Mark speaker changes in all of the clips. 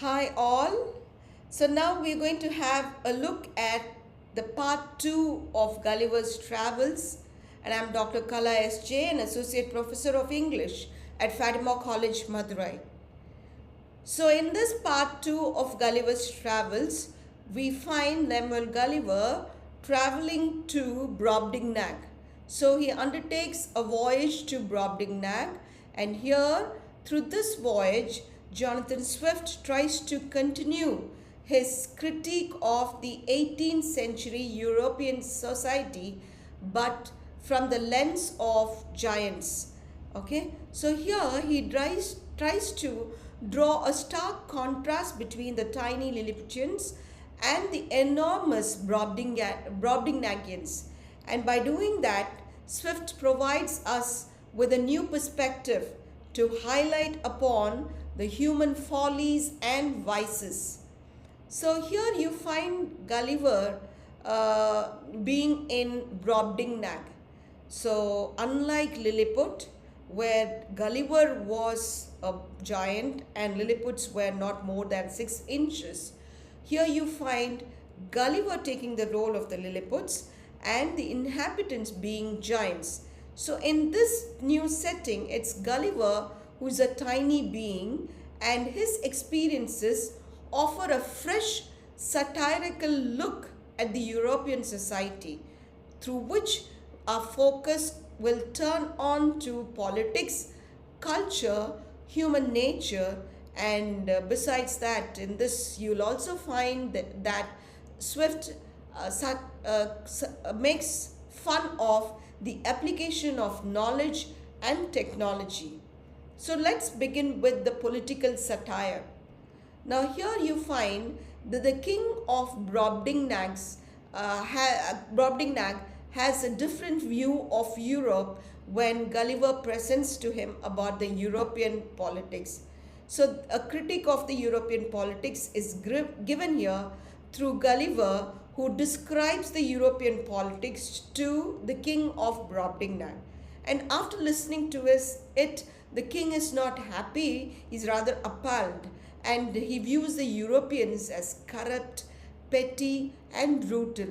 Speaker 1: Hi all. So now we're going to have a look at the part 2 of Gulliver's Travels, and I'm Dr. Kala S.J., an Associate Professor of English at Fatima College, Madurai. So in this part 2 of Gulliver's Travels, we find Lemuel Gulliver traveling to Brobdingnag. So he undertakes a voyage to Brobdingnag, and here through this voyage Jonathan Swift tries to continue his critique of the 18th century European society, but from the lens of giants. Okay, so here he tries to draw a stark contrast between the tiny Lilliputians and the enormous Brobdingnagians. And by doing that, Swift provides us with a new perspective to highlight upon the human follies and vices. So here you find Gulliver being in Brobdingnag. So unlike Lilliput, where Gulliver was a giant and Lilliputs were not more than 6 inches, here you find Gulliver taking the role of the Lilliputs and the inhabitants being giants. So in this new setting, it's Gulliver who's a tiny being, and his experiences offer a fresh satirical look at the European society, through which our focus will turn on to politics, culture, human nature, and besides that, in this you'll also find that Swift makes fun of the application of knowledge and technology. So let's begin with the political satire. Now here you find that the king of Brobdingnag has a different view of Europe when Gulliver presents to him about the European politics. So a critique of the European politics is given here through Gulliver, who describes the European politics to the king of Brobdingnag. And after listening to it, the king is not happy, he's rather appalled, and he views the Europeans as corrupt, petty, and brutal.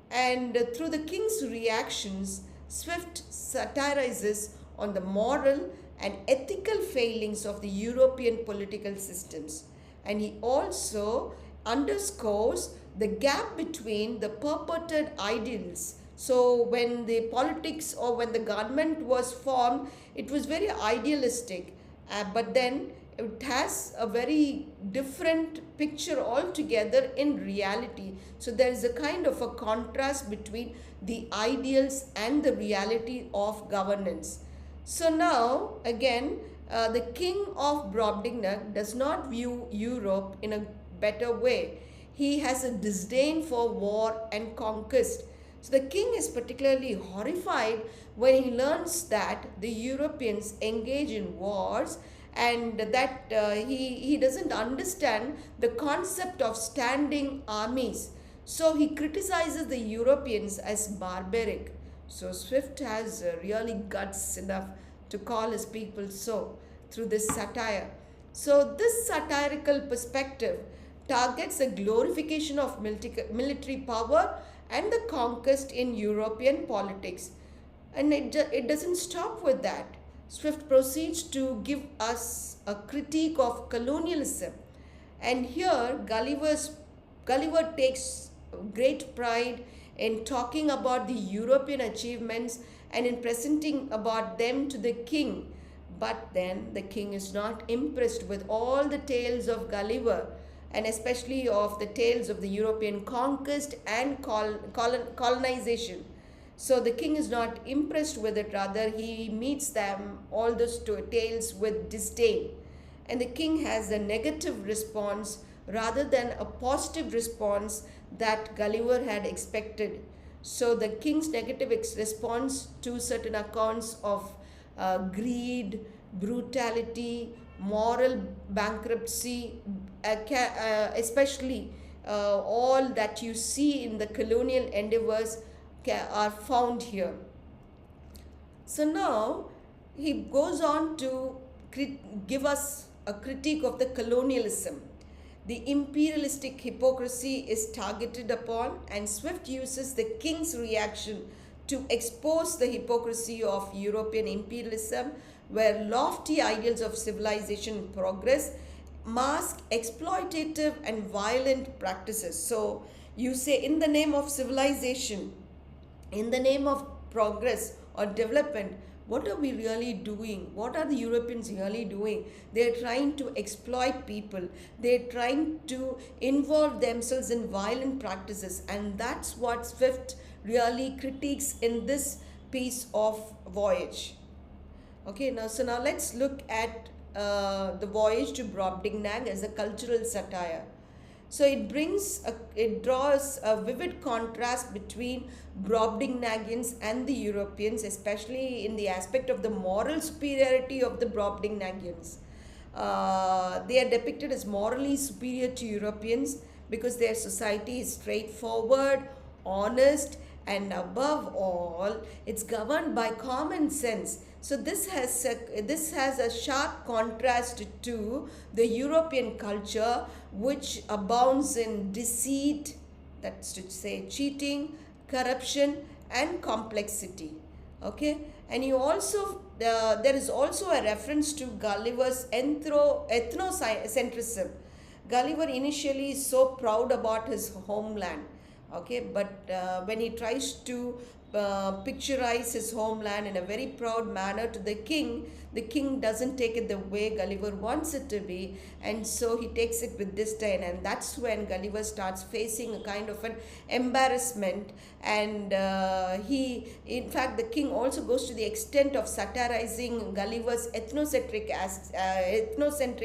Speaker 1: And through the king's reactions, Swift satirizes on the moral and ethical failings of the European political systems. And he also underscores the gap between the purported ideals. So when the politics or when the government was formed, it was very idealistic, but then it has a very different picture altogether in reality. So there is a kind of a contrast between the ideals and the reality of governance. So now again, the king of Brobdingnag does not view Europe in a better way. He has a disdain for war and conquest. So the king is particularly horrified when he learns that the Europeans engage in wars, and that he doesn't understand the concept of standing armies. So he criticizes the Europeans as barbaric. So Swift has really guts enough to call his people so through this satire. So this satirical perspective targets a glorification of military power and the conquest in European politics. And it doesn't stop with that. Swift proceeds to give us a critique of colonialism. And here Gulliver takes great pride in talking about the European achievements and in presenting about them to the king. But then the king is not impressed with all the tales of Gulliver, and especially of the tales of the European conquest and colonization. So the king is not impressed with it, rather he meets them, all those tales, with disdain. And the king has a negative response rather than a positive response that Gulliver had expected. So the king's negative response to certain accounts of greed, brutality, moral bankruptcy, especially all that you see in the colonial endeavors are found here. So now he goes on to give us a critique of the colonialism. The imperialistic hypocrisy is targeted upon, and Swift uses the king's reaction to expose the hypocrisy of European imperialism, where lofty ideals of civilization and progress mask exploitative and violent practices. So, you say, in the name of civilization, in the name of progress or development, what are we really doing? What are the Europeans really doing? They're trying to exploit people, they're trying to involve themselves in violent practices, and that's what Swift really critiques in this piece of Voyage. Okay, now let's look at the Voyage to Brobdingnag as a cultural satire. So it draws a vivid contrast between Brobdingnagians and the Europeans, especially in the aspect of the moral superiority of the Brobdingnagians. They are depicted as morally superior to Europeans because their society is straightforward, honest, and above all, it's governed by common sense. So this has a sharp contrast to the European culture, which abounds in deceit, that's to say cheating, corruption, and complexity. Okay, and you also there is also a reference to Gulliver's ethnocentrism. Gulliver initially is so proud about his homeland, okay, but when he tries to picturize his homeland in a very proud manner to the king doesn't take it the way Gulliver wants it to be, and so he takes it with disdain, and that's when Gulliver starts facing a kind of an embarrassment, and in fact, the king also goes to the extent of satirizing Gulliver's ethnocentric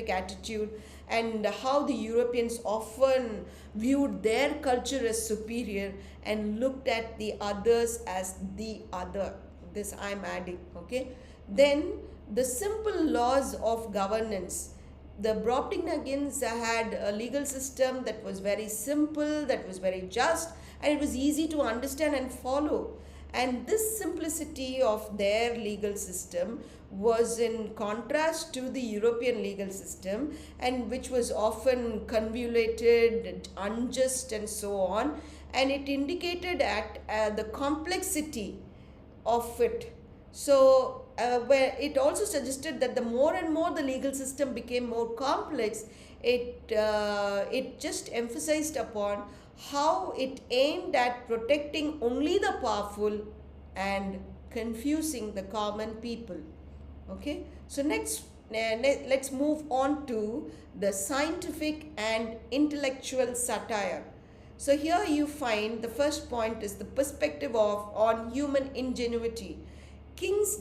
Speaker 1: attitude, and how the Europeans often viewed their culture as superior and looked at the others as the other. This I'm adding, okay? Then the simple laws of governance. The Brobdingnagians had a legal system that was very simple, that was very just, and it was easy to understand and follow. And this simplicity of their legal system was in contrast to the European legal system, and which was often convoluted, unjust, and so on. And it indicated at the complexity of it. So, where it also suggested that the more and more the legal system became more complex, it just emphasized upon how it aimed at protecting only the powerful and confusing the common people. Okay, so next let's move on to the scientific and intellectual satire. So here you find the first point is the perspective on human ingenuity. King's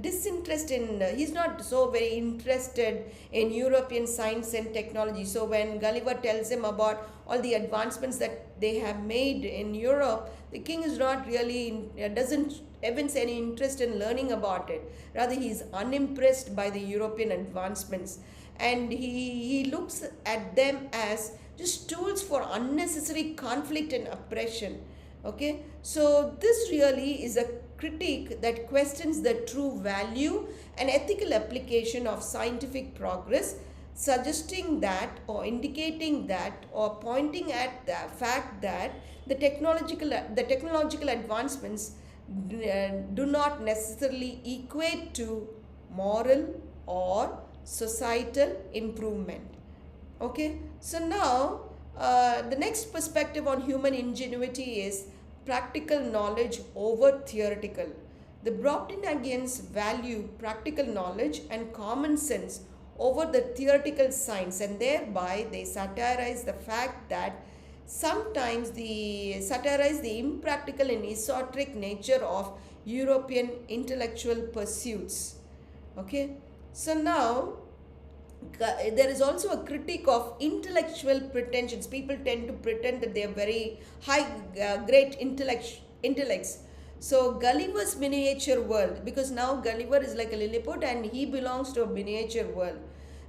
Speaker 1: disinterest in, he's not so very interested in European science and technology. So when Gulliver tells him about all the advancements that they have made in Europe, the king is not really, doesn't evince any interest in learning about it. Rather, he is unimpressed by the European advancements, and he looks at them as just tools for unnecessary conflict and oppression. Okay, so this really is a critique that questions the true value and ethical application of scientific progress, suggesting that or indicating that or pointing at the fact that the technological advancements do not necessarily equate to moral or societal improvement. Okay, so now the next perspective on human ingenuity is practical knowledge over theoretical. The Brobdingnagians value practical knowledge and common sense over the theoretical science, and thereby they satirize the fact that sometimes satirize the impractical and esoteric nature of European intellectual pursuits. Okay, so now there is also a critique of intellectual pretensions. People tend to pretend that they are very high, great intellects. So Gulliver's miniature world, because now Gulliver is like a Lilliput and he belongs to a miniature world.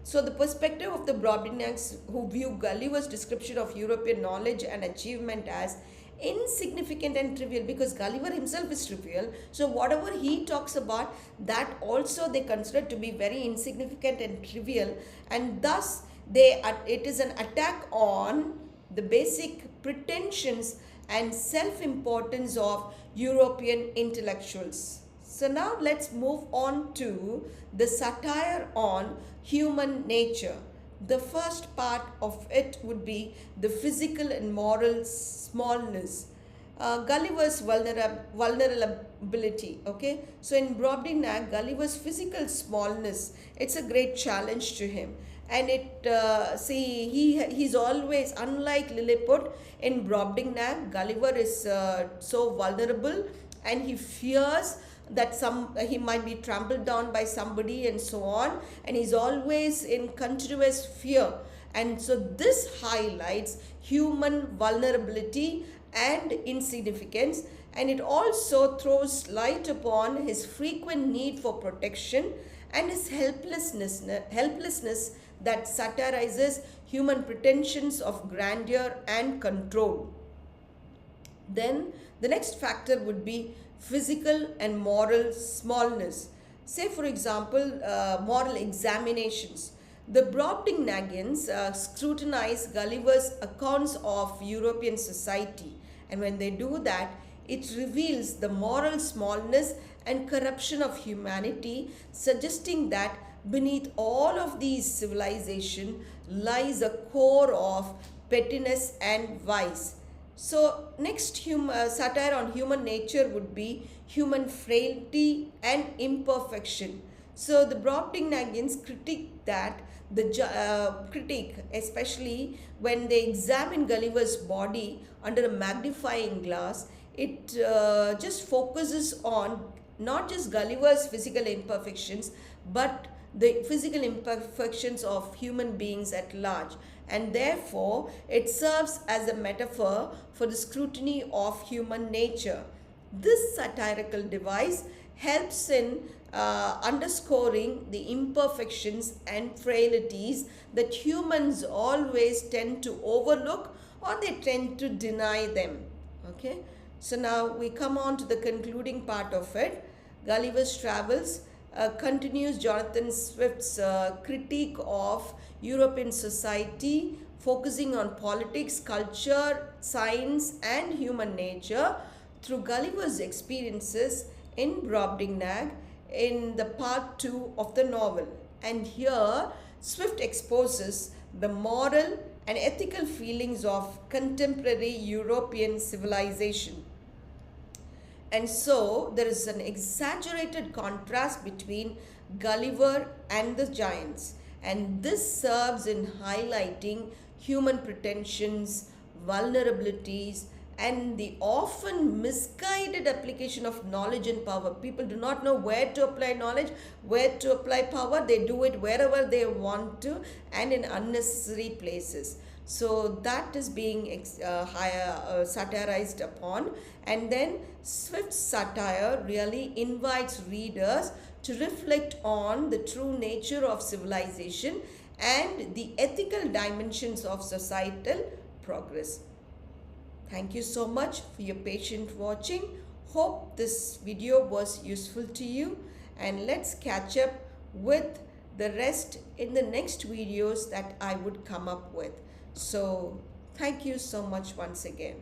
Speaker 1: So the perspective of the Brobdingnags, who view Gulliver's description of European knowledge and achievement as insignificant and trivial, because Gulliver himself is trivial, so whatever he talks about, that also they consider to be very insignificant and trivial, and thus It is an attack on the basic pretensions and self-importance of European intellectuals. So now let's move on to the satire on human nature. The first part of it would be the physical and moral smallness. Gulliver's vulnerability. Okay, so in Brobdingnag, Gulliver's physical smallness, it's a great challenge to him, and he's always, unlike Lilliput in Brobdingnag, Gulliver is so vulnerable, and he fears that he might be trampled down by somebody and so on, and he's always in continuous fear. And so this highlights human vulnerability and insignificance, and it also throws light upon his frequent need for protection and his helplessness that satirizes human pretensions of grandeur and control. Then the next factor would be physical and moral smallness. Say, for example, moral examinations. The Brobdingnagians scrutinize Gulliver's accounts of European society, and when they do that, it reveals the moral smallness and corruption of humanity, suggesting that beneath all of these civilization lies a core of pettiness and vice. So, next satire on human nature would be human frailty and imperfection. So, the Brobdingnagians critique that critique, especially when they examine Gulliver's body under a magnifying glass, it just focuses on not just Gulliver's physical imperfections, but the physical imperfections of human beings at large, and therefore it serves as a metaphor for the scrutiny of human nature. This satirical device helps in underscoring the imperfections and frailties that humans always tend to overlook, or they tend to deny them. Okay, so now we come on to the concluding part of it. Gulliver's Travels continues Jonathan Swift's critique of European society, focusing on politics, culture, science, and human nature through Gulliver's experiences in Brobdingnag in the part 2 of the novel. And here, Swift exposes the moral and ethical feelings of contemporary European civilization. And so there is an exaggerated contrast between Gulliver and the giants, and this serves in highlighting human pretensions, vulnerabilities, and the often misguided application of knowledge and power. People do not know where to apply knowledge, where to apply power. They do it wherever they want to and in unnecessary places. So that is being satirized upon. And then Swift's satire really invites readers to reflect on the true nature of civilization and the ethical dimensions of societal progress. Thank you so much for your patient watching. Hope this video was useful to you, and let's catch up with the rest in the next videos that I would come up with. So thank you so much once again.